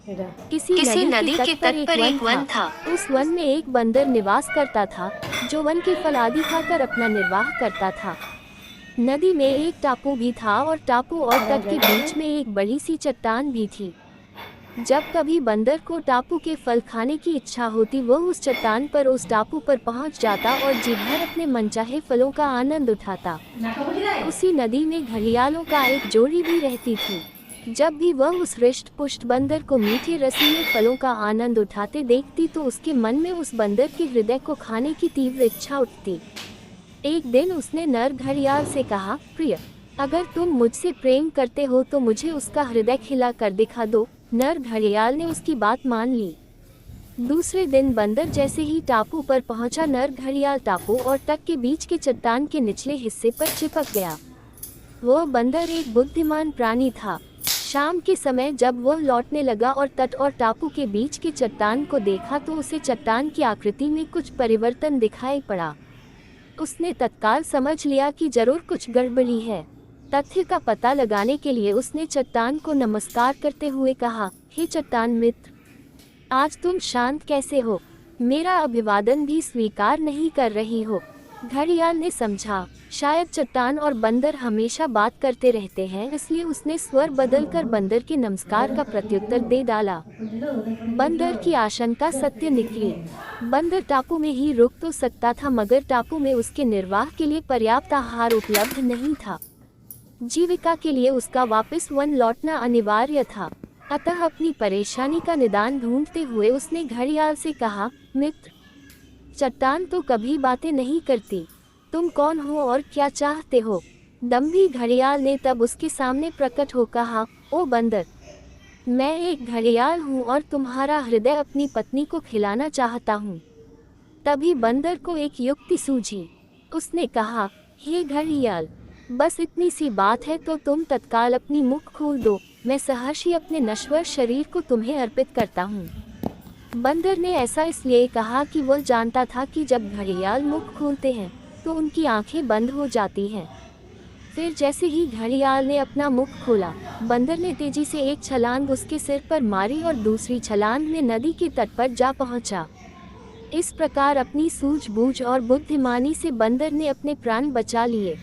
किसी नदी के तट पर एक वन था। उस वन में एक बंदर निवास करता था, जो वन के फल आदि खाकर अपना निर्वाह करता था। नदी में एक टापू भी था और टापू और तट के बीच में एक बड़ी सी चट्टान भी थी। जब कभी बंदर को टापू के फल खाने की इच्छा होती, वो उस चट्टान पर, उस टापू पर पहुंच जाता और जी भर अपने मनचाहे फलों का आनंद उठाता। उसी नदी में घड़ियालों का एक जोड़ी भी रहती थी। जब भी वह उस हृष्ट पुष्ट बंदर को मीठे रसीले फलों का आनंद उठाते देखती, तो उसके मन में उस बंदर के हृदय को खाने की तीव्र इच्छा उठती। एक दिन उसने नर घड़ियाल से कहा, प्रिय, अगर तुम मुझसे प्रेम करते हो तो मुझे उसका हृदय खिला कर दिखा दो। नर घड़ियाल ने उसकी बात मान ली। दूसरे दिन बंदर जैसे ही टापू पर पहुंचा, नर घड़ियाल टापू और तट के बीच के चट्टान के निचले हिस्से पर चिपक गया। वह बंदर एक बुद्धिमान प्राणी था। शाम के समय जब वह लौटने लगा और तट और टापू के बीच के चट्टान को देखा, तो उसे चट्टान की आकृति में कुछ परिवर्तन दिखाई पड़ा। उसने तत्काल समझ लिया कि जरूर कुछ गड़बड़ी है। तथ्य का पता लगाने के लिए उसने चट्टान को नमस्कार करते हुए कहा, हे चट्टान मित्र, आज तुम शांत कैसे हो? मेरा अभिवादन भी स्वीकार नहीं कर रही हो। घड़ियाल ने समझा, शायद चट्टान और बंदर हमेशा बात करते रहते हैं, इसलिए उसने स्वर बदलकर बंदर के नमस्कार का प्रत्युत्तर दे डाला। बंदर की आशंका सत्य निकली। बंदर टापू में ही रुक तो सकता था, मगर टापू में उसके निर्वाह के लिए पर्याप्त आहार उपलब्ध नहीं था। जीविका के लिए उसका वापस वन लौटना अनिवार्य था। अतः अपनी परेशानी का निदान ढूंढते हुए उसने घड़ियाल से कहा, मित्र, चट्टान तो कभी बातें नहीं करती। तुम कौन हो और क्या चाहते हो? दम्भी घड़ियाल ने तब उसके सामने प्रकट हो कहा, ओ बंदर, मैं एक घड़ियाल हूँ और तुम्हारा हृदय अपनी पत्नी को खिलाना चाहता हूँ। तभी बंदर को एक युक्ति सूझी। उसने कहा, हे घड़ियाल, बस इतनी सी बात है तो तुम तत्काल अपनी मुख खोल दो। मैं सहर्षी अपने नश्वर शरीर को तुम्हें अर्पित करता हूँ। बंदर ने ऐसा इसलिए कहा कि वह जानता था कि जब घड़ियाल मुख खोलते हैं तो उनकी आंखें बंद हो जाती हैं। फिर जैसे ही घड़ियाल ने अपना मुख खोला, बंदर ने तेजी से एक छलांग उसके सिर पर मारी और दूसरी छलांग में नदी के तट पर जा पहुंचा। इस प्रकार अपनी सूझबूझ और बुद्धिमानी से बंदर ने अपने प्राण बचा लिए।